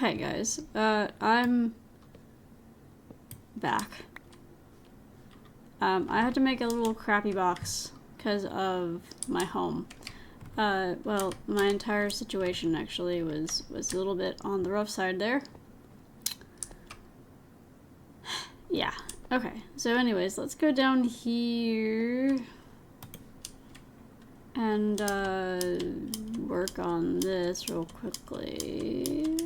hey guys, I'm back. I had to make a little crappy box because of my home. Well, my entire situation actually was a little bit on the rough side there. Yeah, okay. So anyways, let's go down here and work on this real quickly.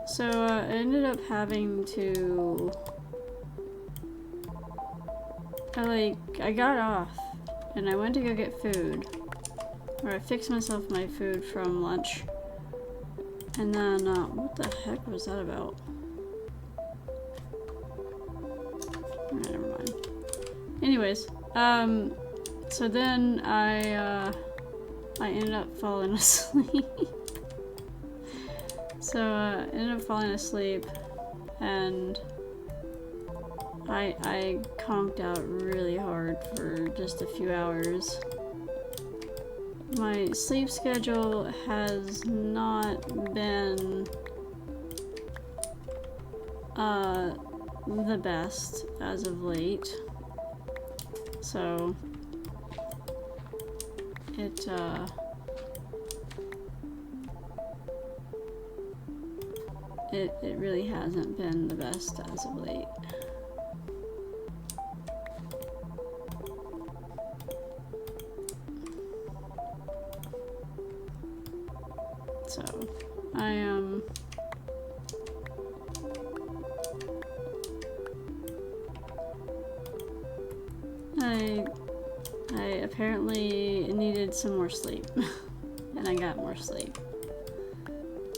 So I ended up having to, I got off and I went to go get food, or I fixed myself my food from lunch, and then what the heck was that about? Alright, never mind. Anyways, so then I ended up falling asleep. So I ended up falling asleep, and I conked out really hard for just a few hours. My sleep schedule has not been the best as of late, so it really hasn't been the best as of late. So I apparently needed some more sleep, and I got more sleep.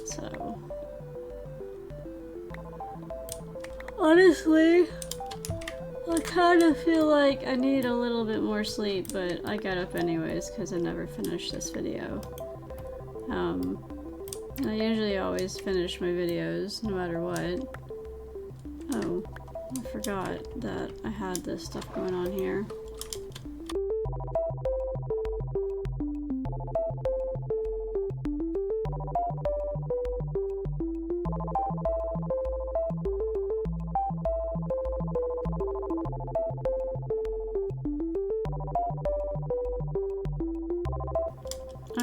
So honestly, I kind of feel like I need a little bit more sleep, but I got up anyways because I never finished this video. I usually always finish my videos no matter what. Oh, I forgot that I had this stuff going on here.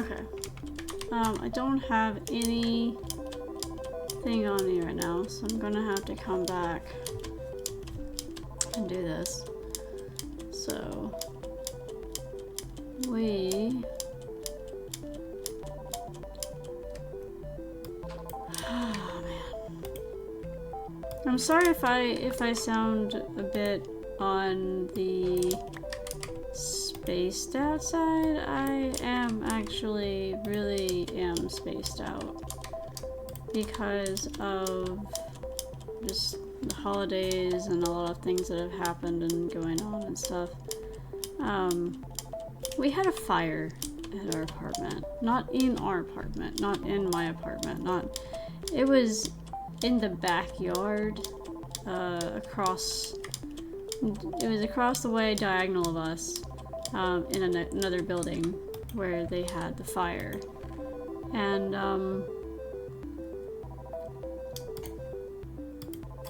Okay. I don't have anything on me right now, so I'm gonna have to come back and do this. So we oh man. I'm sorry if I sound a bit on the spaced out side. I am actually really am spaced out because of just the holidays and a lot of things that have happened and going on and stuff. We had a fire at our apartment. Not in our apartment, not in my apartment, it was in the backyard, it was across the way, diagonal of us, in another building where they had the fire. And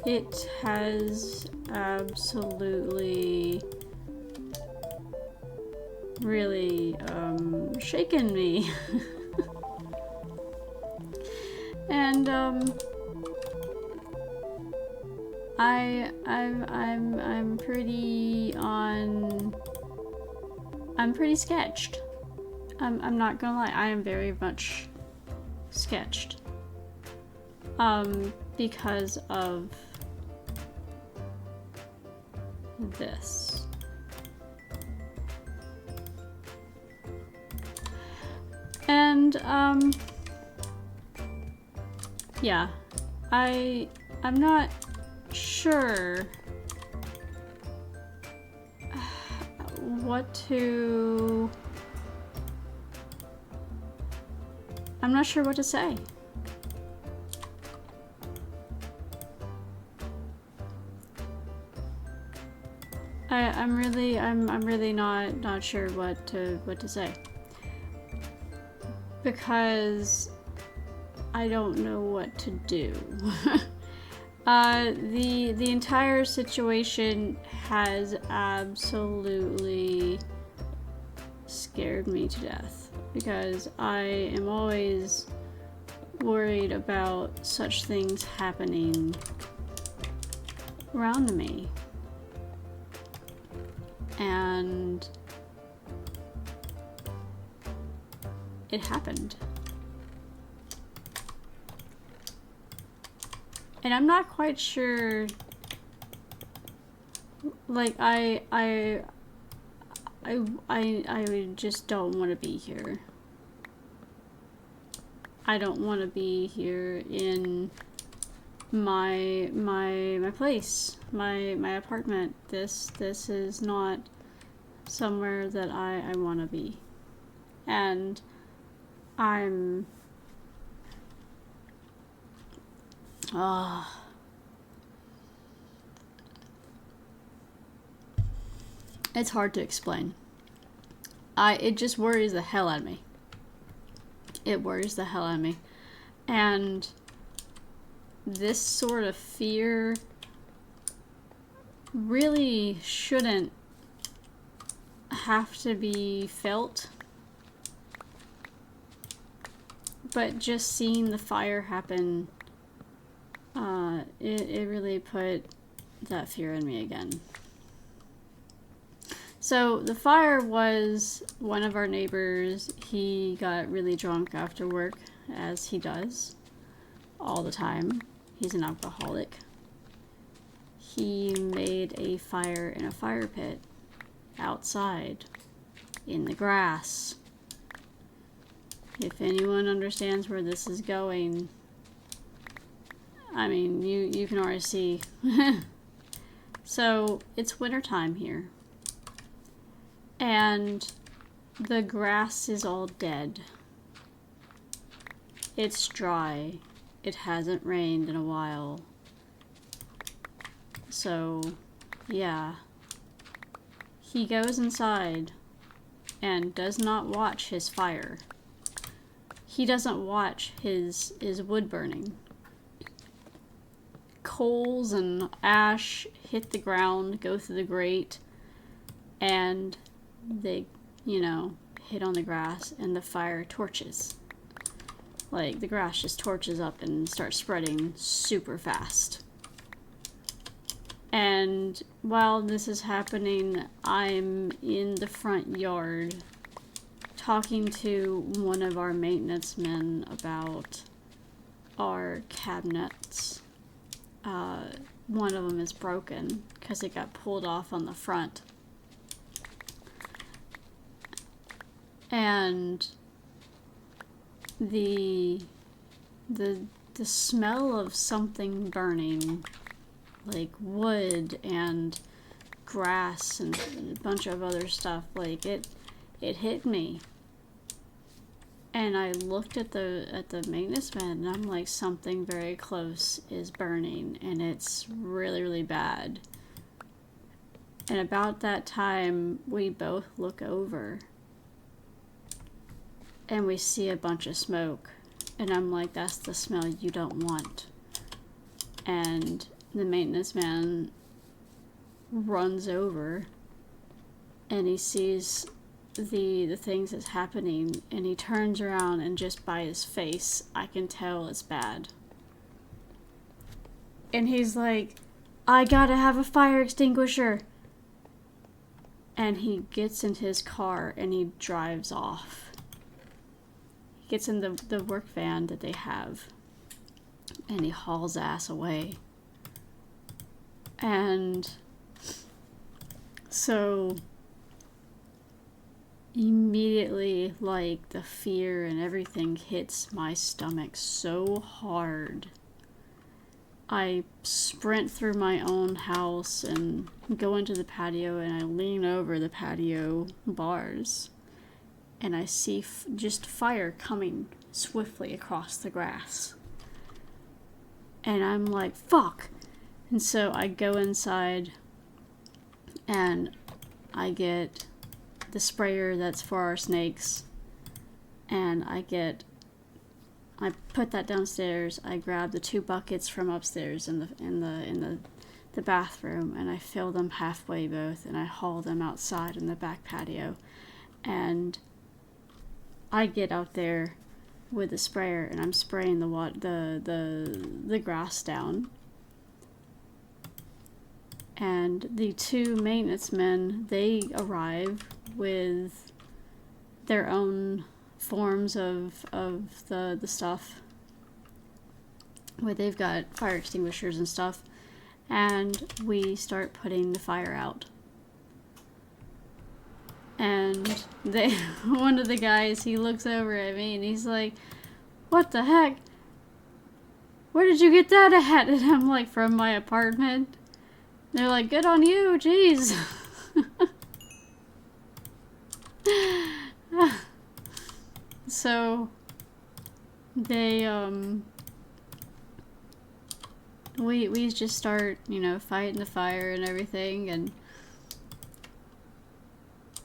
it has absolutely really shaken me. And I'm pretty sketched. I'm not gonna lie, I am very much sketched. Because of this. And yeah, I'm not sure I'm not sure what to say. I'm really not sure what to say. Because I don't know what to do. The entire situation has absolutely scared me to death, because I am always worried about such things happening around me. And it happened. And I'm not quite sure, like, I just don't want to be here. I don't want to be here in my place, my apartment. This is not somewhere that I want to be. And I'm it's hard to explain. It just worries the hell out of me. It worries the hell out of me. And this sort of fear really shouldn't have to be felt. But just seeing the fire happen, it really put that fear in me again. So the fire was one of our neighbors. He got really drunk after work, as he does all the time. He's an alcoholic. He made a fire in a fire pit outside in the grass. If anyone understands where this is going, I mean, you can already see. So it's wintertime here. And the grass is all dead. It's dry. It hasn't rained in a while. So, yeah. He goes inside and does not watch his fire. He doesn't watch his wood burning. Coals and ash hit the ground, go through the grate, and they, hit on the grass, and the fire torches. Like, the grass just torches up and starts spreading super fast. And while this is happening, I'm in the front yard talking to one of our maintenance men about our cabinets. One of them is broken because it got pulled off on the front. And the smell of something burning, like wood and grass and a bunch of other stuff, like it hit me. And I looked at the maintenance man, and I'm like, something very close is burning, and it's really, really bad. And about that time, we both look over, and we see a bunch of smoke. And I'm like, that's the smell you don't want. And the maintenance man runs over, and he sees the things that's happening, and he turns around, and just by his face I can tell it's bad. And he's like, I gotta have a fire extinguisher. And he gets in his car and he drives off. He gets in the work van that they have, and he hauls ass away. And so immediately, like, the fear and everything hits my stomach so hard. I sprint through my own house and go into the patio, and I lean over the patio bars, and I see just fire coming swiftly across the grass. And I'm like, fuck! And so I go inside, And I get the sprayer that's for our snakes, and I put that downstairs. I grab the 2 buckets from upstairs in the bathroom, and I fill them halfway both, and I haul them outside in the back patio, and I get out there with the sprayer, and I'm spraying the grass down. And the 2 maintenance men, they arrive with their own forms of the stuff, where they've got fire extinguishers and stuff, and we start putting the fire out. And one of the guys, he looks over at me and he's like, "What the heck? Where did you get that at?" And I'm like, "From my apartment." They're like, "Good on you, jeez." So they we just start, you know, fighting the fire and everything, and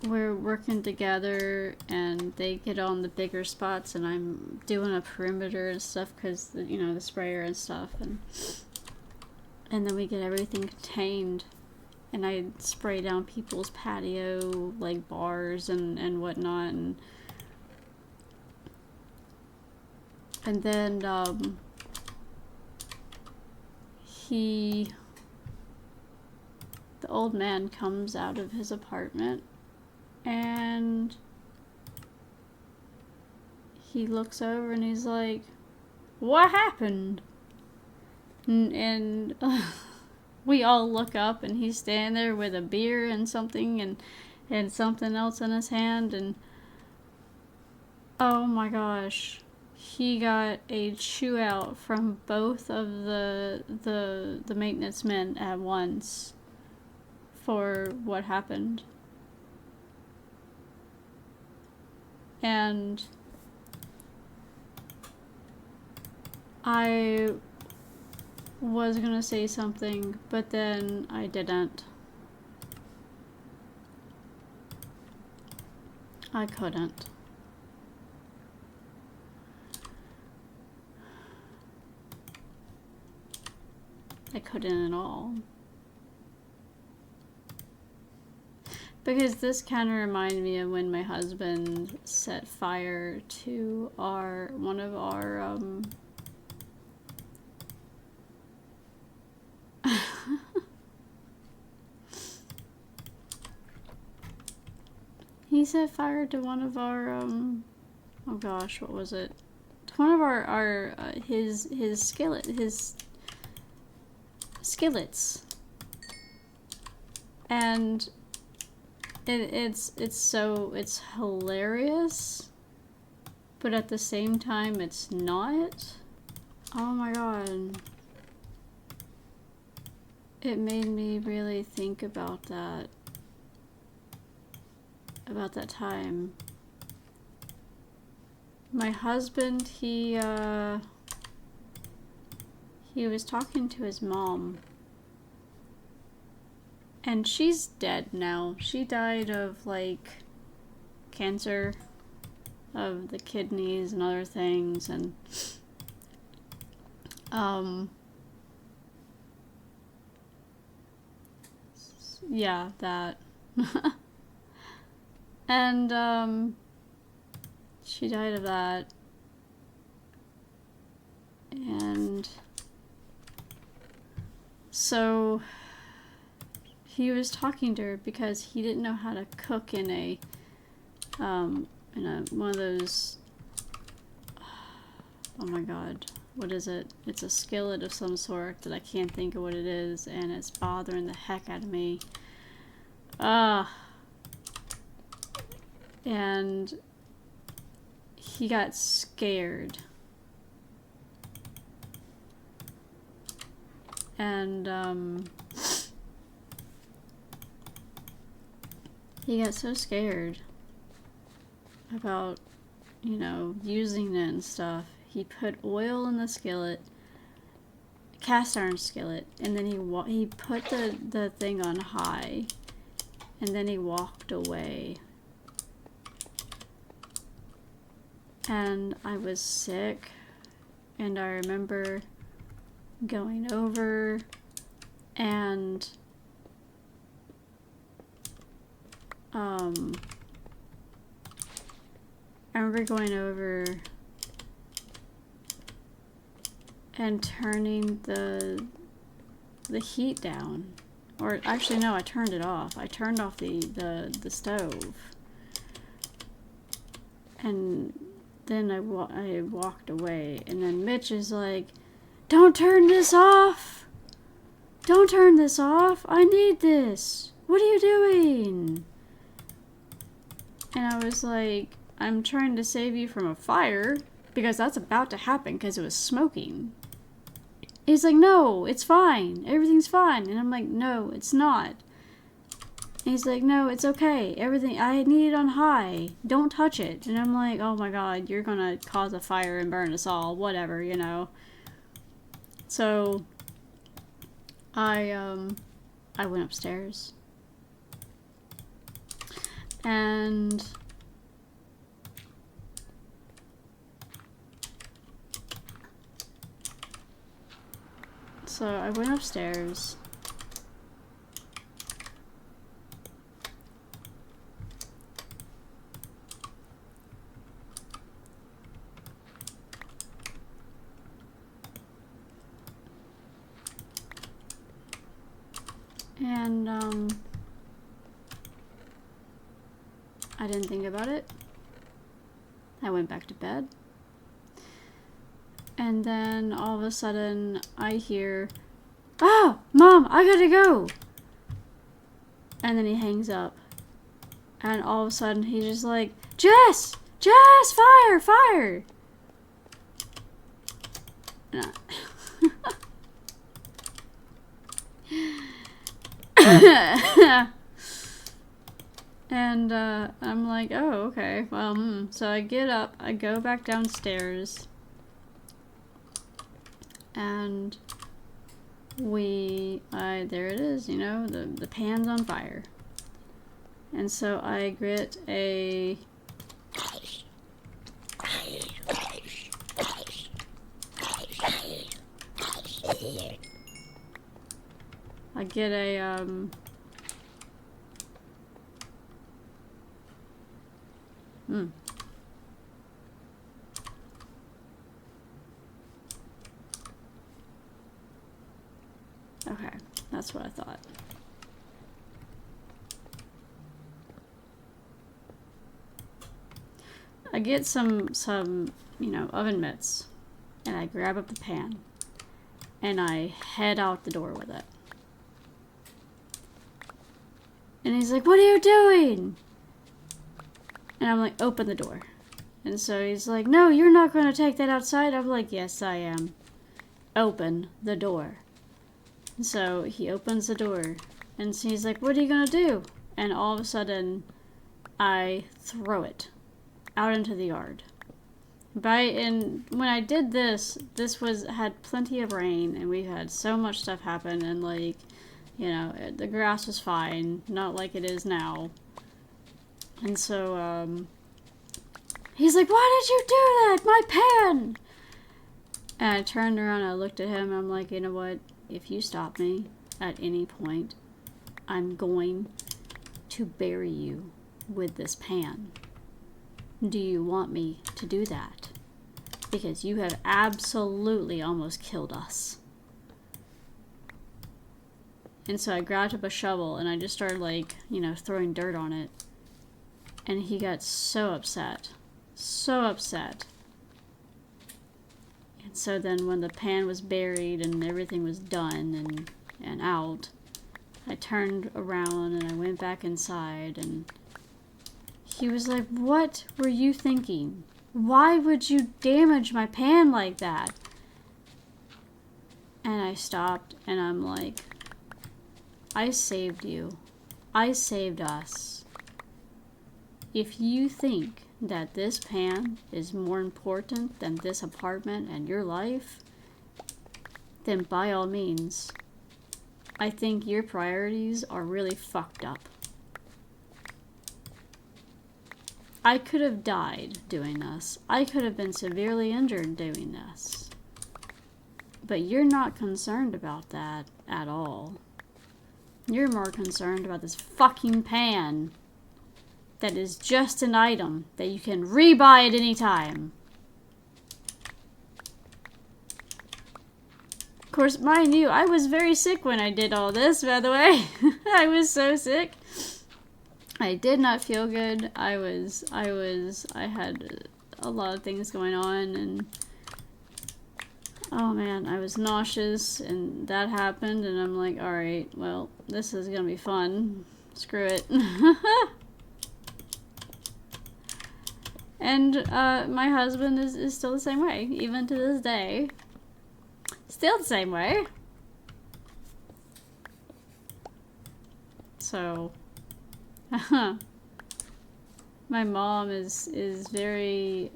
we're working together, and they get on the bigger spots, and I'm doing a perimeter and stuff because, you know, the sprayer and stuff, and then we get everything contained, and I spray down people's patio, like bars and whatnot, and then the old man comes out of his apartment, and he looks over and he's like, "What happened?" And we all look up, and he's standing there with a beer and something and something else in his hand, and oh my gosh, he got a chew out from both of the maintenance men at once for what happened. And I was gonna say something, but then I didn't. I couldn't. I couldn't at all. Because this kind of reminded me of when my husband set fire to one of our he set fire to one of our oh gosh, what was it? To one of our his skillets, and it's hilarious, but at the same time it's not. Oh my god, it made me really think about that time. My husband, he was talking to his mom, and she's dead now. She died of like cancer of the kidneys and other things, and yeah, that. And she died of that, and so he was talking to her because he didn't know how to cook in a one of those, oh my god, what is it? It's a skillet of some sort that I can't think of what it is, and it's bothering the heck out of me. And he got scared. And he got so scared about, you know, using it and stuff. He put oil in the skillet, cast iron skillet, and then he put the thing on high, And then he walked away. And I was sick. And I remember going over and I remember going over and turning the heat down. Or actually no, I turned it off. I turned off the stove. And then I walked away, and then Mitch is like, "Don't turn this off! Don't turn this off! I need this! What are you doing?" And I was like, "I'm trying to save you from a fire, because that's about to happen because it was smoking." He's like, "No, it's fine. Everything's fine." And I'm like, "No, it's not." And he's like, "No, it's okay. Everything, I need it on high. Don't touch it." And I'm like, "Oh my god, you're gonna cause a fire and burn us all. Whatever, you know." So, I went upstairs. And so I went upstairs. And I didn't think about it. I went back to bed. And then all of a sudden I hear, "Oh, Mom, I gotta go." And then he hangs up. And all of a sudden he's just like, Jess, fire, fire. And I'm like, "Oh, okay, well, So I get up, I go back downstairs, and there it is, you know, the pan's on fire. And so I get a okay, that's what I thought. I get some, you know, oven mitts, and I grab up the pan, and I head out the door with it. And he's like, "What are you doing?" And I'm like, "Open the door." And so he's like, "No, you're not going to take that outside." I'm like, "Yes, I am. Open the door." And so he opens the door, and so he's like, "What are you going to do?" And all of a sudden, I throw it out into the yard. And when I did this had plenty of rain, and we had so much stuff happen, and like, you know, the grass was fine, not like it is now. And so, he's like, "Why did you do that? My pan!" And I turned around and I looked at him, and I'm like, "You know what? If you stop me at any point, I'm going to bury you with this pan. Do you want me to do that? Because you have absolutely almost killed us." And so I grabbed up a shovel and I just started, like, you know, throwing dirt on it. And he got so upset. So upset. And so then when the pan was buried and everything was done and out, I turned around and I went back inside, and he was like, "What were you thinking? Why would you damage my pan like that?" And I stopped and I'm like, "I saved you. I saved us. If you think that this pan is more important than this apartment and your life, then by all means, I think your priorities are really fucked up. I could have died doing this. I could have been severely injured doing this. But you're not concerned about that at all. You're more concerned about this fucking pan that is just an item that you can rebuy at any time. Of course, mind you, I was very sick when I did all this, by the way. I was so sick. I did not feel good. I had a lot of things going on, and oh man, I was nauseous, and that happened, and I'm like, alright, well, this is gonna be fun. Screw it. And my husband is still the same way, even to this day. Still the same way. So, my mom is very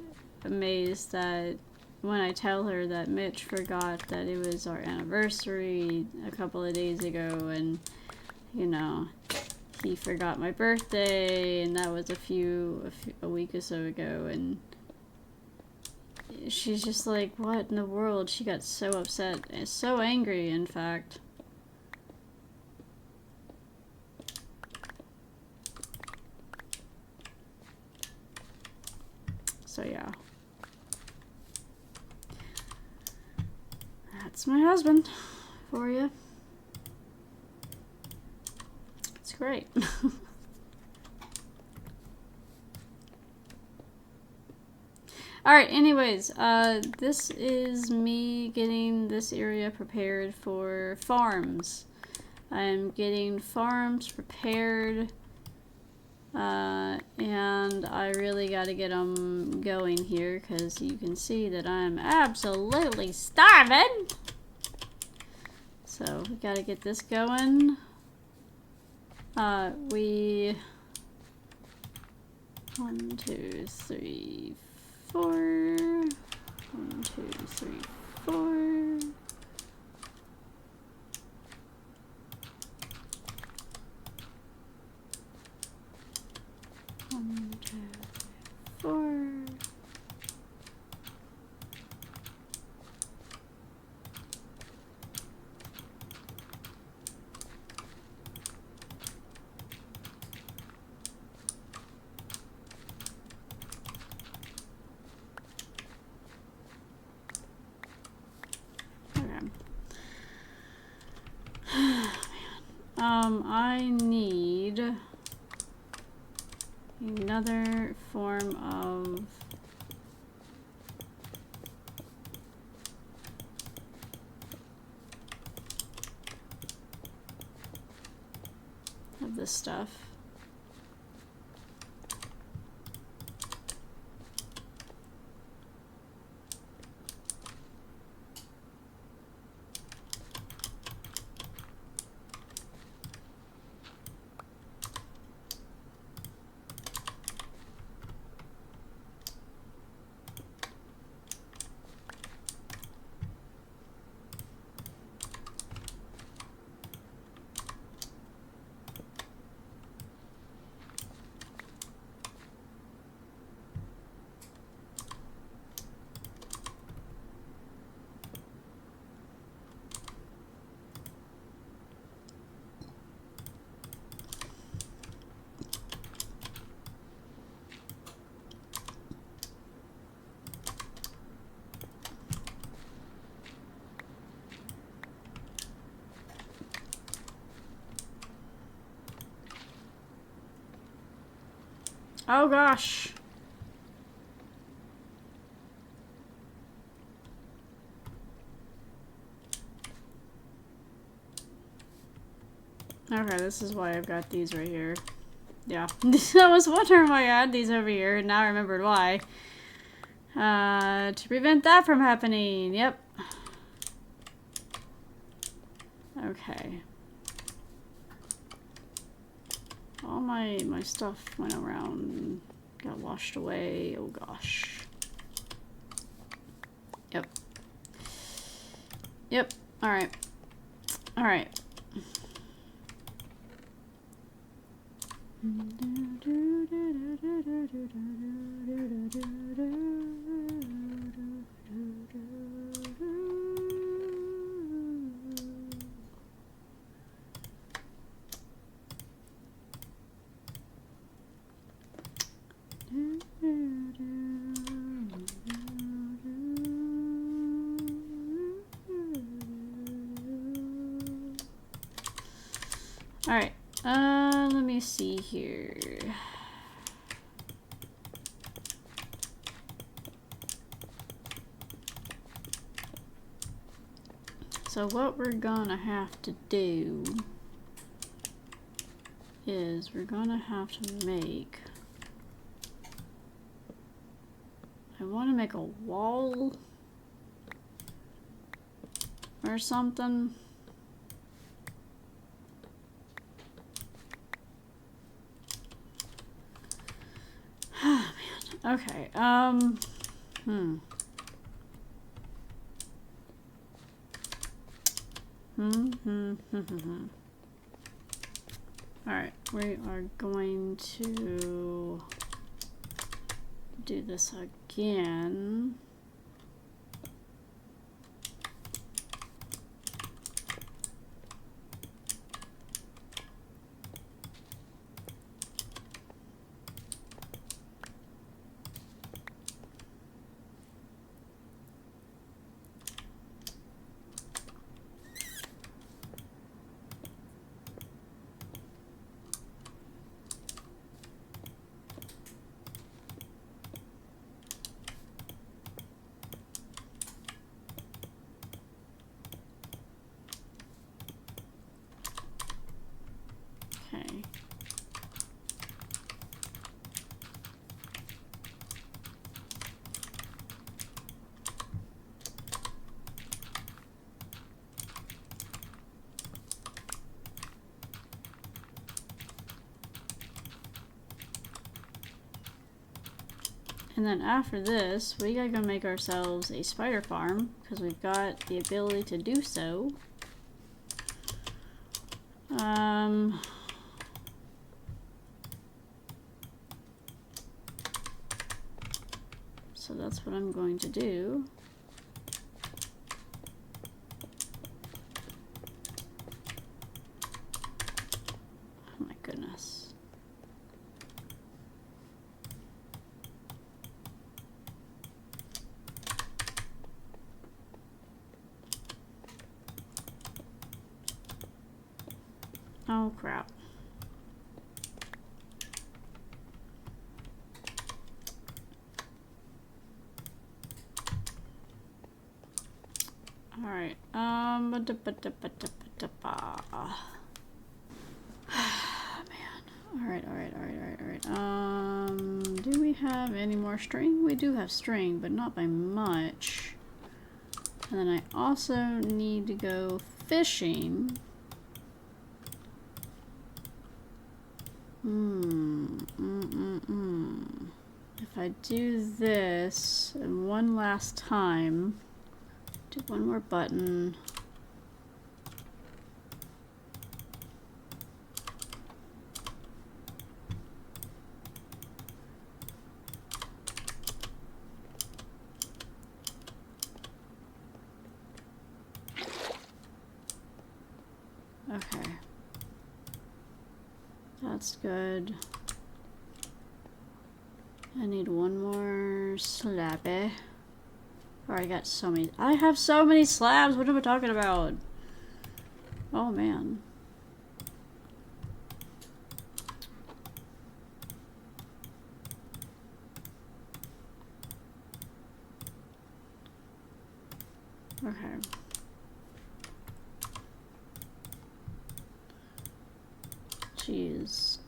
amazed that when I tell her that Mitch forgot that it was our anniversary a couple of days ago, and you know, he forgot my birthday, and that was a week or so ago, and she's just like, what in the world? She got so upset, and so angry, in fact. So yeah. That's my husband for you. It's great. Alright, anyways, this is me getting this area prepared for farms. I'm getting farms prepared, and I really gotta get them going here, because you can see that I'm absolutely starving. So, we gotta get this going. 1, 2, 3, 4. 1, 2, 3, 4. 1, 2, 4. I need another form of this stuff. Oh gosh. Okay, this is why I've got these right here. Yeah. I was wondering why I had these over here, and now I remembered why. To prevent that from happening. Yep. Okay. All my stuff went around, got washed away. Oh gosh. Yep. Yep. Alright. Alright. Alright, let me see here. So what we're gonna have to do is we're gonna have to make... I want to make a wall or something. Oh man. Okay. Alright, we are going to do this again. Okay. And then after this, we gotta go make ourselves a spider farm, because we've got the ability to do so. So that's what I'm going to do. Oh my goodness. Oh crap. Alright, man. Alright. Do we have any more string? We do have string, but not by much. And then I also need to go fishing. If I do this and one last time, do one more button. Okay. That's good. I need one more slabby. Oh, I got so many. I have so many slabs. What am I talking about? Oh, man. Okay. Jeez.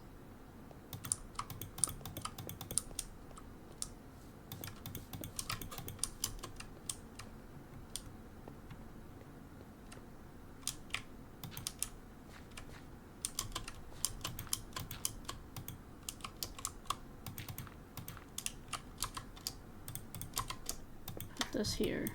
Put this here.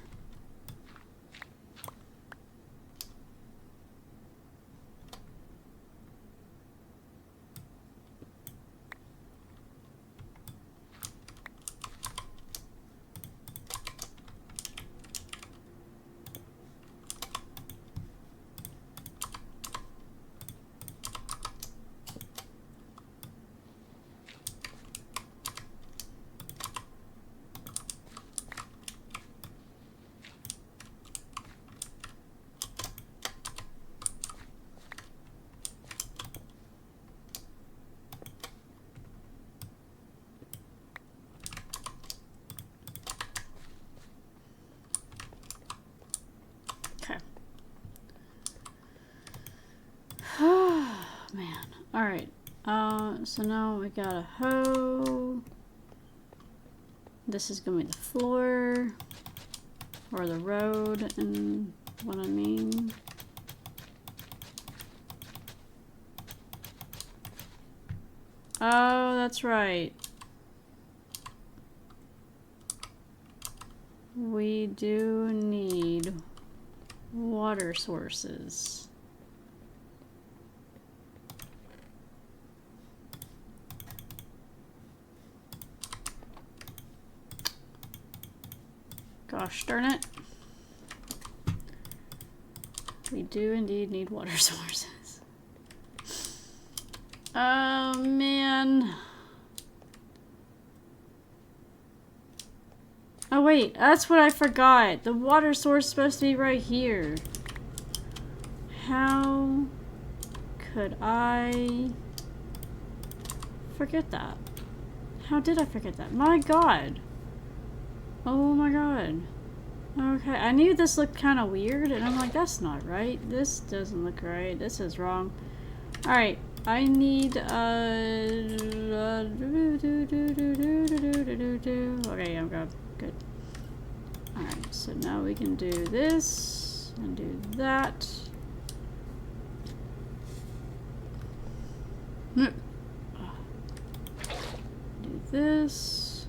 man. Alright. So now we got a hoe. This is gonna be the floor. Or the road, and what I mean. Oh, that's right. We do need water sources. Gosh darn it. We do indeed need water sources. Oh man. Oh wait, that's what I forgot. The water source is supposed to be right here. How could I forget that? How did I forget that? My god. Oh my god. Okay, I knew this looked kind of weird, and I'm like, that's not right. This doesn't look right. This is wrong. Alright, I need, okay, I'm good. Good. Alright, so now we can do this, and do that. Do this.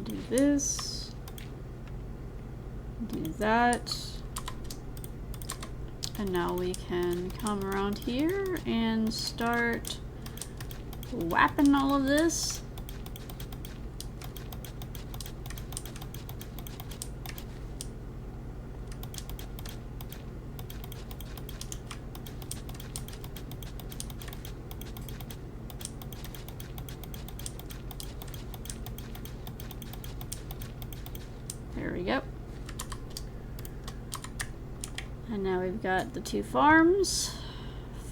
Do this. Do that. And now we can come around here and start whapping all of this. There we go. And now we've got the two farms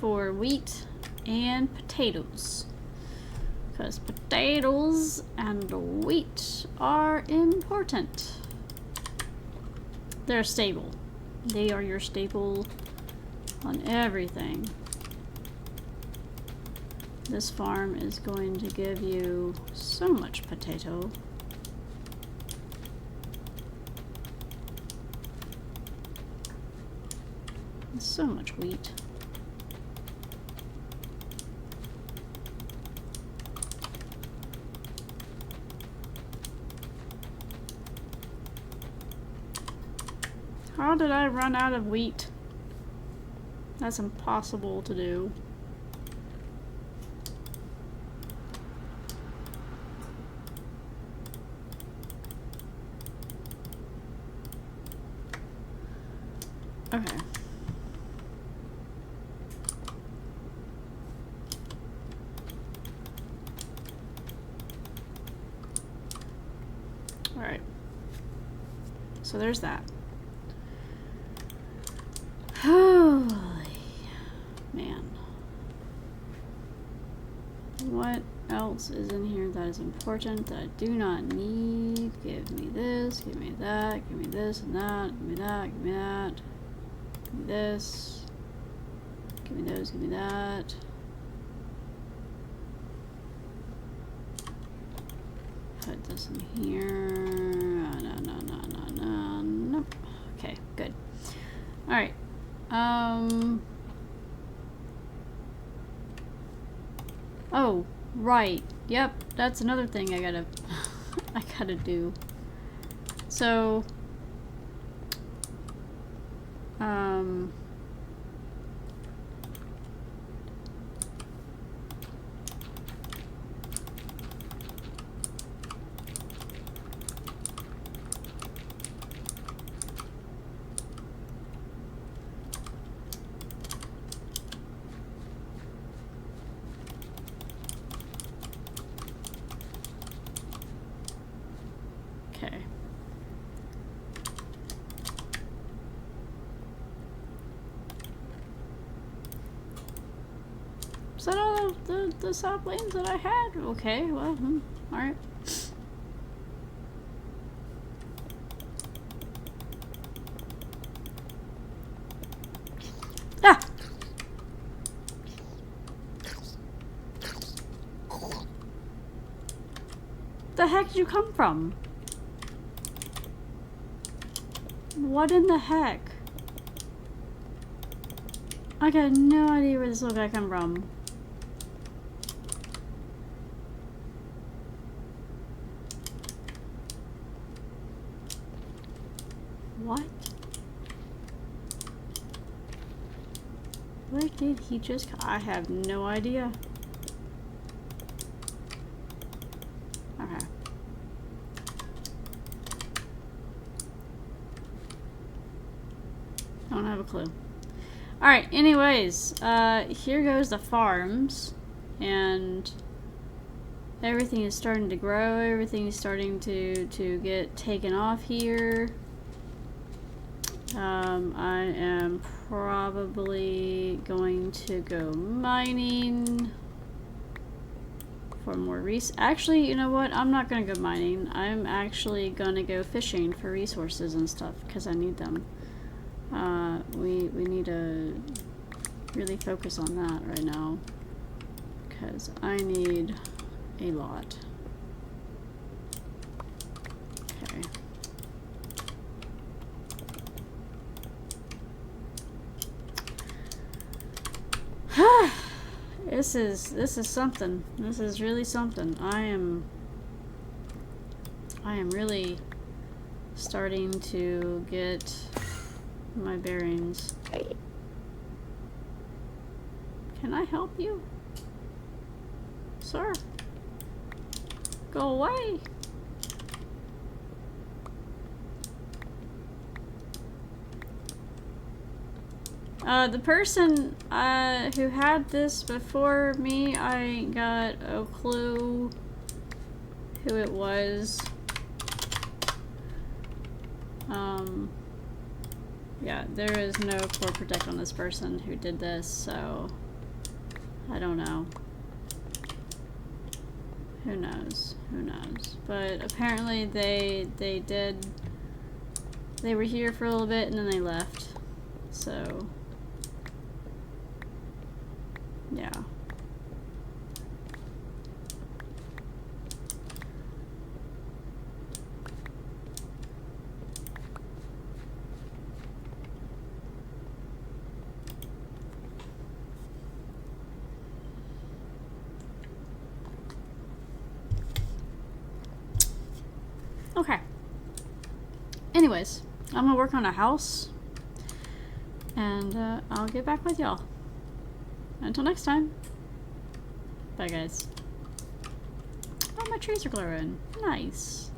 for wheat and potatoes. Because potatoes and wheat are important. They're stable. They are your staple on everything. This farm is going to give you so much potato. So much wheat. How did I run out of wheat? That's impossible to do. Okay. Alright. So there's that. Holy man. What else is in here that is important that I do not need? Give me this, give me that, give me this and that, give me that, give me that. Give me this. Give me those, give me that. Put this in here. Nope. Okay, good. Alright. Oh, right. Yep, that's another thing I gotta I gotta do. So okay. Is that all of the saplings that I had? Okay, well, alright. the heck did you come from? What in the heck? I got no idea where this little guy come from. What? Where did he just... I have no idea. Okay. I don't have a clue. Alright, anyways, here goes the farms, and everything is starting to grow, everything is starting to get taken off here. I am probably going to go mining for more actually, you know what? I'm not gonna go mining. I'm actually gonna go fishing for resources and stuff, because I need them. We need to really focus on that right now, because I need a lot. Okay. This is something. This is really something. I am really starting to get my bearings. Can I help you? Sir? Go away! The person who had this before me, I got a clue who it was. Yeah, there is no core protect on this person who did this, so I don't know. Who knows? Who knows? But apparently they were here for a little bit and then they left. So yeah. Okay. Anyways, I'm gonna work on a house, and I'll get back with y'all. Until next time. Bye, guys. Oh, my trees are glowing. Nice.